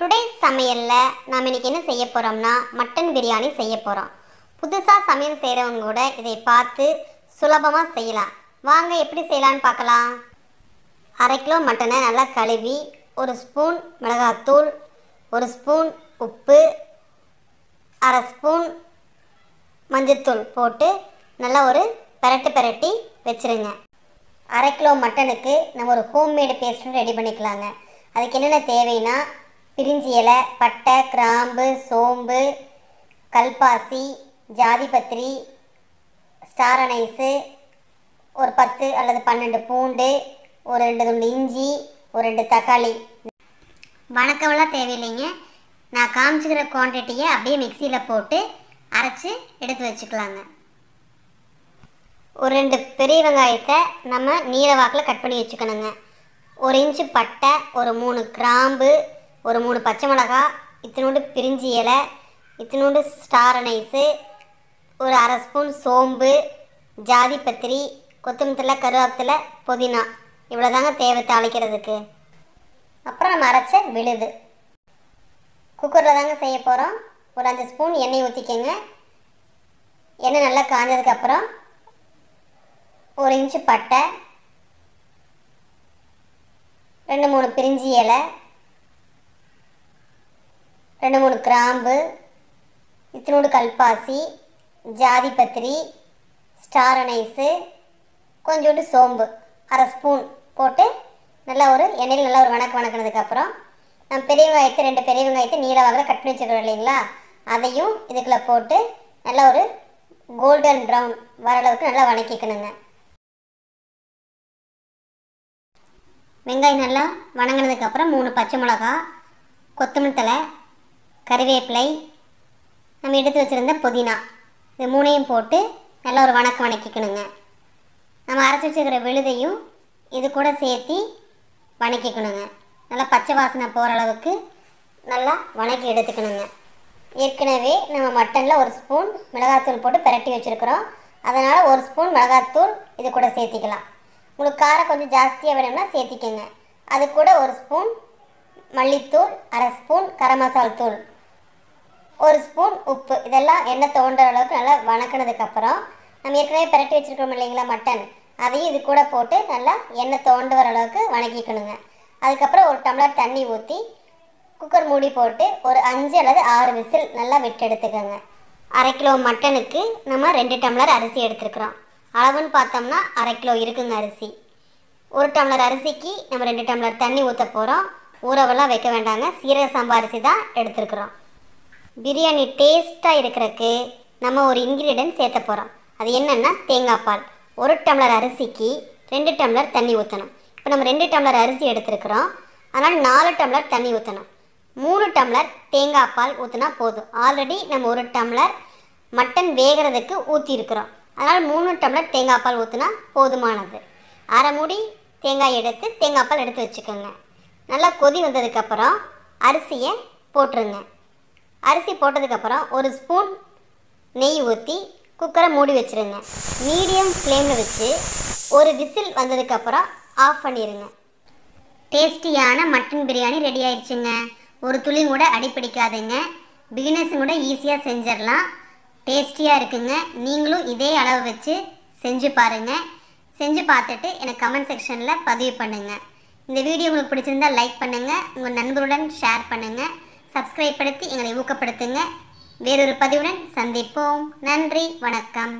Today's சமையலில் நாம் இன்றைக்கி என்ன செய்ய போகிறோம்னா மட்டன் பிரியாணி செய்ய போகிறோம். புதுசாக சமையல் செய்கிறவங்க கூட இதை பார்த்து சுலபமாக செய்யலாம். வாங்க எப்படி செய்யலான்னு பார்க்கலாம். 1/2 கிலோ மட்டனை நல்லா கழுவி 1 ஸ்பூன் மிளகாத்தூள், 1 ஸ்பூன் உப்பு, 1/2 ஸ்பூன் மஞ்சத்தூள் போட்டு நல்லா ஒரு பிரட்டி வச்சுருங்க. 1/2 கிலோ மட்டனுக்கு நம்ம ஒரு ஹோம்மேடு பேஸ்ட்டும் ரெடி பண்ணிக்கலாங்க. அதுக்கு என்னென்ன தேவைன்னா பிரிஞ்சி இலை, பட்டை, கிராம்பு, சோம்பு, கல்பாசி, ஜாதிபத்திரி, ஸ்டார் அனைஸு, ஒரு 10 அல்லது 12 பூண்டு, ஒரு 2 துண்டு இஞ்சி, ஒரு 2 தக்காளி. வணக்கமெல்லாம் தேவையில்லைங்க. நான் காமிச்சிக்கிற குவான்டிட்டியை அப்படியே மிக்சியில் போட்டு அரைச்சி எடுத்து வச்சுக்கலாங்க. ஒரு 2 பெரிய வெங்காயத்தை நம்ம நீல வாக்கில் கட் பண்ணி வச்சுக்கணுங்க. 1 இன்ச்சு பட்டை, ஒரு 3 கிராம்பு, ஒரு 3 பச்சை மிளகா, இத்தினோண்டு பிரிஞ்சி இலை, இத்தினோண்டு ஸ்டார் அனைஸு, ஒரு 1/2 ஸ்பூன் சோம்பு, ஜாதிபத்திரி, கொத்தமல்லி, கருவேப்பிலை, புதினா, இவ்வளோதாங்க தேவை தாளிக்கிறதுக்கு. அப்புறம் நம்ம அரைச்ச விழுது குக்கரில் தாங்க செய்ய போகிறோம். ஒரு 5 ஸ்பூன் எண்ணெய் ஊற்றிக்கங்க. எண்ணெய் நல்லா காஞ்சதுக்கப்புறம் 1 இன்ச்சு பட்டை, 2-3 பிரிஞ்சி இலை, 2-3 கிராம்பு, இத்தினோடு கல்பாசி, ஜாதிபத்திரி, ஸ்டார் அனைஸு, கொஞ்சோண்டு சோம்பு 1/2 ஸ்பூன் போட்டு நல்லா ஒரு எண்ணெயில் நல்லா ஒரு வணக்கினதுக்கப்புறம் நம்ம பெரிய வெங்காயத்தை 2 பெரிய வெங்காயத்தை நீல வாக்கில் கட் பண்ணி வச்சுக்கிறோம் இல்லைங்களா, அதையும் இதுக்குள்ளே போட்டு நல்லா ஒரு கோல்டன் ப்ரௌன் வர அளவுக்கு நல்லா வணக்கிக்கணுங்க. வெங்காயம் நல்லா வணங்கினதுக்கப்புறம் 3 பச்சை மிளகா, கொத்தமல்லி தழை, கறிவேப்பிலை, நம்ம எடுத்து வச்சுருந்த புதினா, இது 3ஐயும் போட்டு நல்லா ஒரு வணக்கிக்கணுங்க. நம்ம அரைச்சி வச்சுக்கிற விழுதையும் இது கூட சேர்த்து வணக்கிக்கணுங்க. நல்லா பச்சை வாசனை போகிற அளவுக்கு நல்லா வணக்கி எடுத்துக்கணுங்க. ஏற்கனவே நம்ம மட்டனில் 1 ஸ்பூன் மிளகாத்தூள் போட்டு பிரட்டி வச்சுருக்குறோம். அதனால் 1 ஸ்பூன் மிளகாத்தூள் இது கூட சேர்த்திக்கலாம். உங்களுக்கு காரம் கொஞ்சம் ஜாஸ்தியாக வேணும்னா சேர்த்திக்கங்க. அது கூட 1 ஸ்பூன் மல்லித்தூள், 1/2 ஸ்பூன் கரம் மசால் தூள், 1 ஸ்பூன் உப்பு, இதெல்லாம் எண்ணெய் தோண்டுற அளவுக்கு நல்லா வணக்கினதுக்கப்புறம் நம்ம ஏற்கனவே பிரட்டி வச்சுருக்கோம் இல்லைங்களா மட்டன், அதையும் இது கூட போட்டு நல்லா எண்ணெய் தோண்டு வர அளவுக்கு வணக்கிக்கணுங்க. அதுக்கப்புறம் 1 டம்ளர் தண்ணி ஊற்றி குக்கர் மூடி போட்டு ஒரு 5 அல்லது 6 விசில் நல்லா விட்டு எடுத்துக்கோங்க. 1/2 கிலோ மட்டனுக்கு நம்ம 2 டம்ளர் அரிசி எடுத்துருக்குறோம். அளவுன்னு பார்த்தோம்னா 1/2 கிலோ இருக்குங்க அரிசி. 1 டம்ளர் அரிசிக்கு நம்ம 2 டம்ளர் தண்ணி ஊற்ற போகிறோம். ஊறவெல்லாம் வைக்க வேண்டாங்க. சீரக சம்பா அரிசி தான் எடுத்துருக்குறோம். பிரியாணி டேஸ்ட்டாக இருக்கிறதுக்கு நம்ம ஒரு இன்க்ரீடியன்ட் சேர்த்த போகிறோம். அது என்னென்னா தேங்காய் பால். 1 டம்ளர் அரிசிக்கு 2 டம்ளர் தண்ணி ஊற்றணும். இப்போ நம்ம 2 டம்ளர் அரிசி எடுத்துருக்குறோம். அதனால் 4 டம்ளர் தண்ணி ஊற்றணும். 3 டம்ளர் தேங்காய் பால் ஊற்றினா போதும். ஆல்ரெடி நம்ம 1 டம்ளர் மட்டன் வேகிறதுக்கு ஊற்றிருக்கிறோம். அதனால் 3 டம்ளர் தேங்காய் பால் ஊற்றினா போதுமானது. அரை மூடி தேங்காய் எடுத்து தேங்காய் பால் எடுத்து வச்சுக்கோங்க. நல்லா கொதி வந்ததுக்கப்புறம் அரிசியை போட்டுருங்க. அரிசி போட்டதுக்கப்புறம் 1 ஸ்பூன் நெய் ஊற்றி குக்கரை மூடி வச்சுருங்க. மீடியம் ஃப்ளேமில் வச்சு ஒரு விசில் வந்ததுக்கப்புறம் ஆஃப் பண்ணிடுங்க. டேஸ்டியான மட்டன் பிரியாணி ரெடி ஆயிடுச்சுங்க. ஒரு துளி கூட அடிப்பிடிக்காதுங்க. பிகினர்ஸும் கூட ஈஸியாக செஞ்சிடலாம். டேஸ்டியாக இருக்குங்க. நீங்களும் இதே அளவு வச்சு செஞ்சு பாருங்கள். செஞ்சு பார்த்துட்டு எனக்கு கமெண்ட் செக்ஷனில் பதிவு பண்ணுங்கள். இந்த வீடியோ உங்களுக்கு பிடிச்சிருந்தால் லைக் பண்ணுங்கள், உங்கள் நண்பருடன் ஷேர் பண்ணுங்கள், சப்ஸ்கிரைப் படுத்தி எங்களை ஊக்கப்படுத்துங்க. வேறொரு பதிவுடன் சந்திப்போம். நன்றி, வணக்கம்.